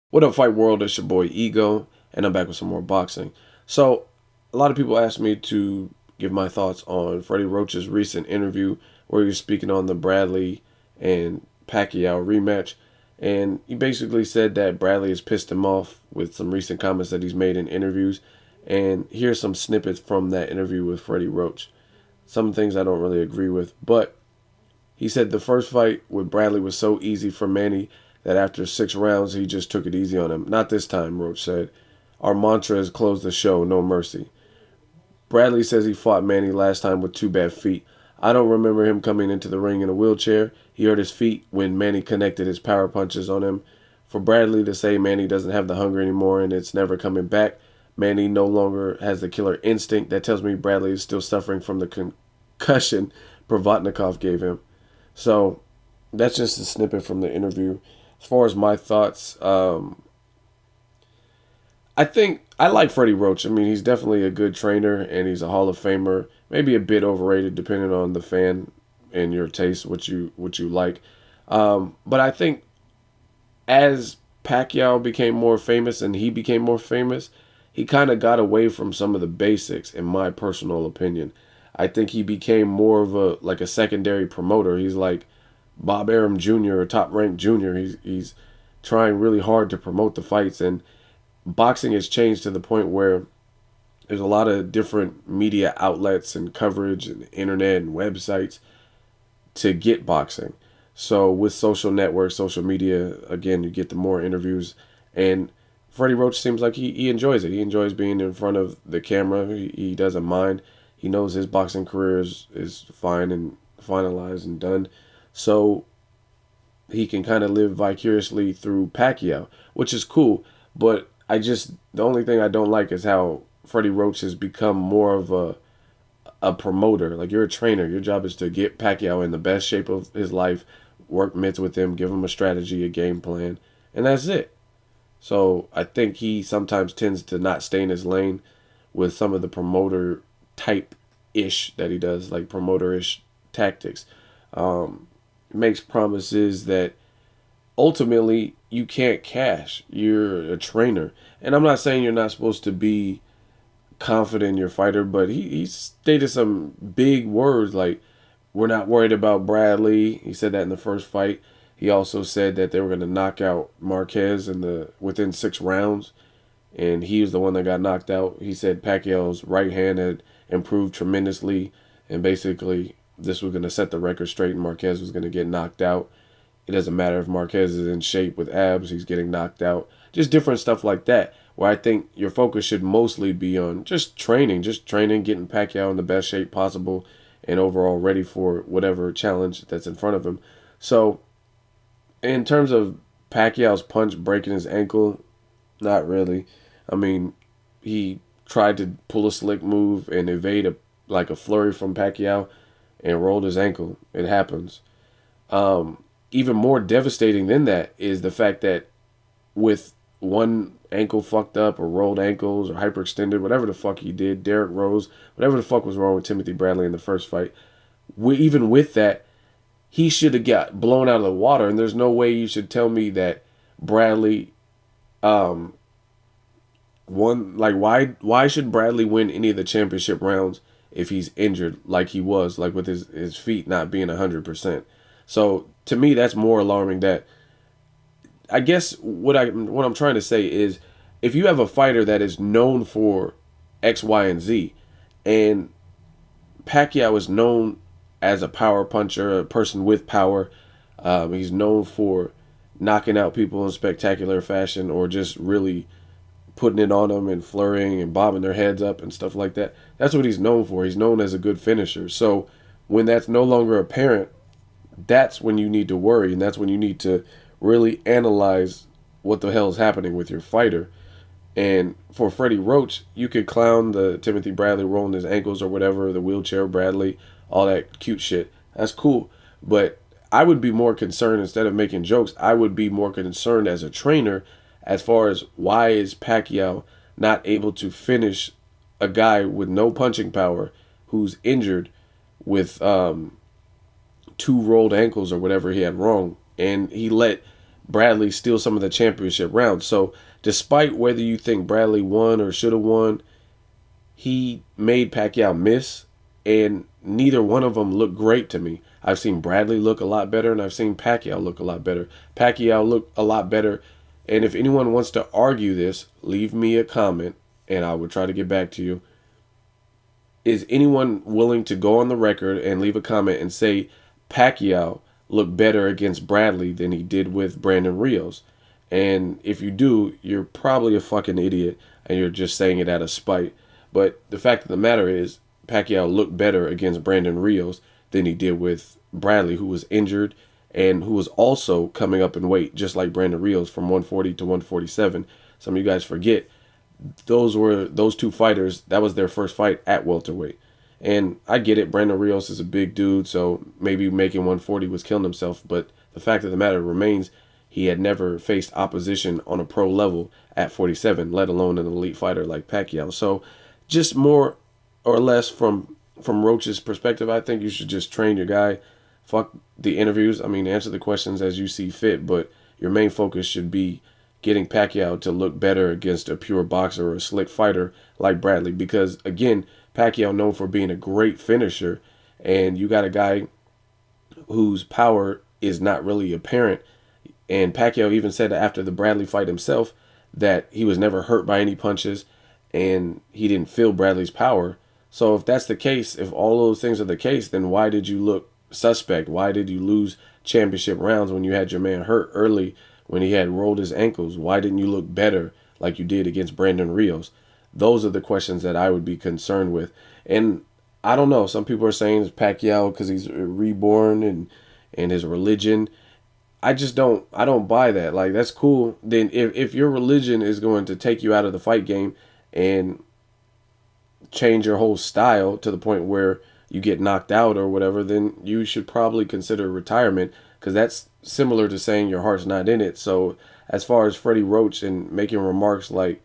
What up, Fight World? It's your boy Ego, and I'm back with some more boxing. So, a lot of people asked me to give my thoughts on Freddie Roach's recent interview where he was speaking on the Bradley and Pacquiao rematch. And he basically said that Bradley has pissed him off with some recent comments that he's made in interviews. And here's some snippets from that interview with Freddie Roach. Some things I don't really agree with, but he said the first fight with Bradley was so easy for Manny that after 6 rounds he just took it easy on him. Not this time, Roach said. Our mantra is close the show, no mercy. Bradley says he fought Manny last time with 2 bad feet. I don't remember him coming into the ring in a wheelchair. He hurt his feet when Manny connected his power punches on him. For Bradley to say Manny doesn't have the hunger anymore and it's never coming back, Manny no longer has the killer instinct, that tells me Bradley is still suffering from the concussion Provatnikov gave him. So that's just a snippet from the interview. As far as my thoughts, I think I like Freddie Roach. I mean, he's definitely a good trainer and he's a Hall of Famer. Maybe a bit overrated depending on the fan and your taste, what you like. But I think as Pacquiao became more famous and he became more famous, he kind of got away from some of the basics, in my personal opinion. I think he became more of a secondary promoter. He's like Bob Arum Jr. or Top Rank Jr. He's trying really hard to promote the fights, and boxing has changed to the point where there's a lot of different media outlets and coverage and internet and websites to get boxing. So with social networks, social media, again, you get the more interviews. And Freddie Roach seems like he enjoys it. He enjoys being in front of the camera. He doesn't mind. He knows his boxing career is fine and finalized and done. So he can kind of live vicariously through Pacquiao, which is cool. But the only thing I don't like is how Freddie Roach has become more of a promoter. Like, you're a trainer. Your job is to get Pacquiao in the best shape of his life, work mitts with him, give him a strategy, a game plan, and that's it. So I think he sometimes tends to not stay in his lane with some of the promoter type ish that he does, like promoter ish tactics. Makes promises that ultimately you can't cash. You're a trainer. And I'm not saying you're not supposed to be confident in your fighter, but he stated some big words like, we're not worried about Bradley. He said that in the first fight. He also said that they were going to knock out Marquez within 6 rounds, and he was the one that got knocked out. He said Pacquiao's right hand had improved tremendously, and basically this was going to set the record straight, and Marquez was going to get knocked out. It doesn't matter if Marquez is in shape with abs, he's getting knocked out. Just different stuff like that, where I think your focus should mostly be on just training, getting Pacquiao in the best shape possible, and overall ready for whatever challenge that's in front of him. So, in terms of Pacquiao's punch breaking his ankle, not really. I mean, he tried to pull a slick move and evade a flurry from Pacquiao and rolled his ankle. It happens. Even more devastating than that is the fact that with one ankle fucked up or rolled ankles or hyperextended, whatever the fuck he did, Derrick Rose, whatever the fuck was wrong with Timothy Bradley in the first fight, even with that, he should have got blown out of the water. And there's no way you should tell me that Bradley won. Like, why should Bradley win any of the championship rounds if he's injured like he was, like with his feet not being 100%? So to me, that's more alarming. That, I guess what I'm trying to say is, if you have a fighter that is known for X, Y, and Z, and Pacquiao is known as a power puncher, a person with power, he's known for knocking out people in spectacular fashion or just really putting it on them and flurrying and bobbing their heads up and stuff like that. That's what he's known for. He's known as a good finisher. So when that's no longer apparent, that's when you need to worry, and that's when you need to really analyze what the hell is happening with your fighter. And for Freddie Roach, you could clown the Timothy Bradley rolling his ankles or whatever, the wheelchair Bradley, all that cute shit. That's cool. But I would be more concerned, instead of making jokes, I would be more concerned as a trainer as far as, why is Pacquiao not able to finish a guy with no punching power who's injured with 2 rolled ankles or whatever he had wrong. And he let Bradley steal some of the championship rounds. So despite whether you think Bradley won or should have won, he made Pacquiao miss, and neither one of them looked great to me. I've seen Bradley look a lot better, and I've seen Pacquiao look a lot better. Pacquiao looked a lot better, and if anyone wants to argue this, leave me a comment, and I will try to get back to you. Is anyone willing to go on the record and leave a comment and say Pacquiao looked better against Bradley than he did with Brandon Rios? And if you do, you're probably a fucking idiot, and you're just saying it out of spite. But the fact of the matter is, Pacquiao looked better against Brandon Rios than he did with Bradley, who was injured and who was also coming up in weight, just like Brandon Rios, from 140 to 147. Some of you guys forget those two fighters. That was their first fight at welterweight. And I get it, Brandon Rios is a big dude, so maybe making 140 was killing himself. But the fact of the matter remains, he had never faced opposition on a pro level at 47, let alone an elite fighter like Pacquiao. So just more or less from Roach's perspective, I think you should just train your guy. Fuck the interviews. I mean, answer the questions as you see fit, but your main focus should be getting Pacquiao to look better against a pure boxer or a slick fighter like Bradley. Because, again, Pacquiao known for being a great finisher, and you got a guy whose power is not really apparent. And Pacquiao even said after the Bradley fight himself that he was never hurt by any punches and he didn't feel Bradley's power. So if that's the case, if all those things are the case, then why did you look suspect? Why did you lose championship rounds when you had your man hurt early, when he had rolled his ankles? Why didn't you look better like you did against Brandon Rios? Those are the questions that I would be concerned with. And I don't know. Some people are saying it's Pacquiao because he's reborn and his religion. I don't buy that. Like, that's cool. Then if your religion is going to take you out of the fight game and change your whole style to the point where you get knocked out or whatever, then you should probably consider retirement, because that's similar to saying your heart's not in it. So as far as Freddie Roach and making remarks like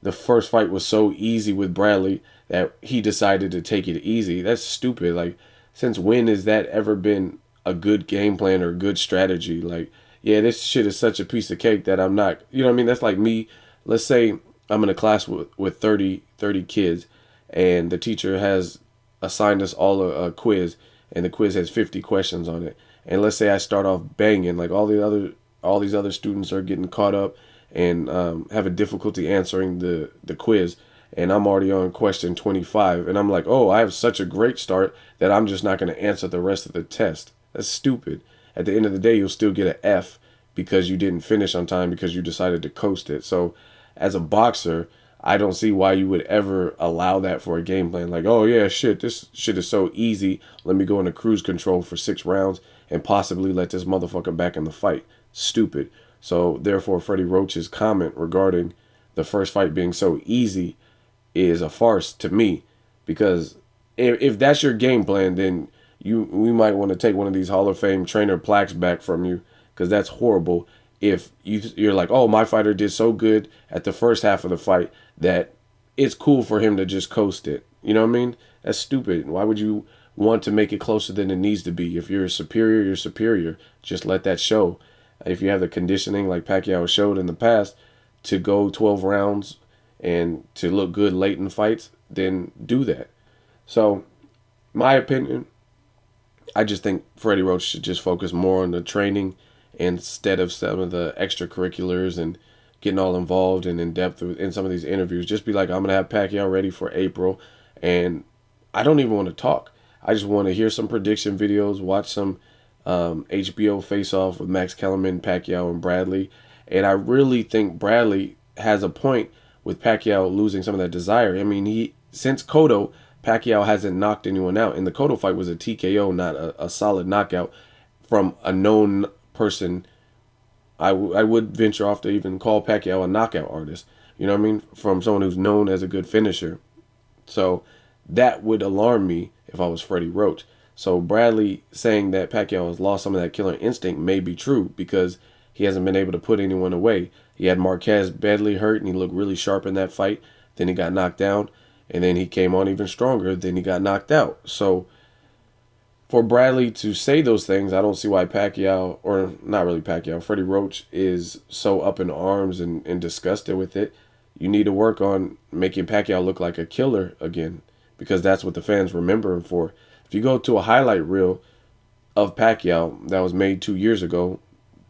the first fight was so easy with Bradley that he decided to take it easy, that's stupid. Like, since when has that ever been a good game plan or a good strategy? Like, yeah, this shit is such a piece of cake that I'm not, you know what I mean? That's like me, let's say I'm in a class with 30 kids, and the teacher has assigned us all a quiz, and the quiz has 50 questions on it. And let's say I start off banging, like all these other students are getting caught up and having difficulty answering the quiz, and I'm already on question 25, and I'm like, oh, I have such a great start that I'm just not going to answer the rest of the test. That's stupid. At the end of the day, you'll still get an F because you didn't finish on time because you decided to coast it. So as a boxer, I don't see why you would ever allow that for a game plan. Like, oh yeah, shit, this shit is so easy. Let me go into cruise control for 6 rounds and possibly let this motherfucker back in the fight. Stupid. So therefore, Freddie Roach's comment regarding the first fight being so easy is a farce to me, because if that's your game plan, then we might want to take one of these Hall of Fame trainer plaques back from you, because that's horrible. If you're like, oh, my fighter did so good at the first half of the fight that it's cool for him to just coast it. You know what I mean? That's stupid. Why would you want to make it closer than it needs to be? If you're superior, you're superior. Just let that show. If you have the conditioning like Pacquiao showed in the past to go 12 rounds and to look good late in fights, then do that. So, my opinion, I just think Freddie Roach should just focus more on the training instead of some of the extracurriculars and getting all involved and in depth in some of these interviews. Just be like, I'm going to have Pacquiao ready for April, and I don't even want to talk. I just want to hear some prediction videos, watch some HBO face-off with Max Kellerman, Pacquiao, and Bradley. And I really think Bradley has a point with Pacquiao losing some of that desire. I mean, since Cotto, Pacquiao hasn't knocked anyone out. And the Cotto fight was a TKO, not a solid knockout from a known person. I would venture off to even call Pacquiao a knockout artist. You know what I mean? From someone who's known as a good finisher. So that would alarm me if I was Freddie Roach. So Bradley saying that Pacquiao has lost some of that killer instinct may be true, because he hasn't been able to put anyone away. He had Marquez badly hurt, and he looked really sharp in that fight. Then he got knocked down, and then he came on even stronger. Then he got knocked out. So for Bradley to say those things, I don't see why Pacquiao, or not really Pacquiao, Freddie Roach is so up in arms and disgusted with it. You need to work on making Pacquiao look like a killer again, because that's what the fans remember him for. If you go to a highlight reel of Pacquiao that was made 2 years ago,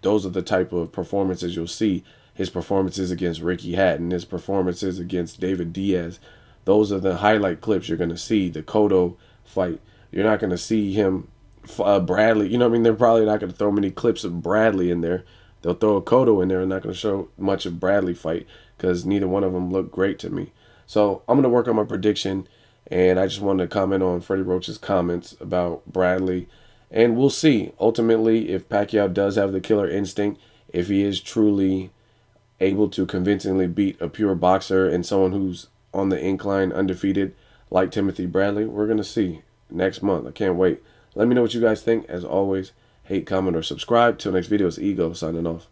those are the type of performances you'll see. His performances against Ricky Hatton, his performances against David Diaz. Those are the highlight clips you're going to see. The Cotto fight. You're not going to see him, Bradley. You know what I mean? They're probably not going to throw many clips of Bradley in there. They'll throw a Cotto in there and not going to show much of Bradley fight because neither one of them look great to me. So I'm going to work on my prediction, and I just wanted to comment on Freddie Roach's comments about Bradley. And we'll see, ultimately, if Pacquiao does have the killer instinct, if he is truly able to convincingly beat a pure boxer and someone who's on the incline undefeated like Timothy Bradley. We're going to see next month. I can't wait. Let me know what you guys think. As always, hate, comment, or subscribe. Till next video, it's Ego signing off.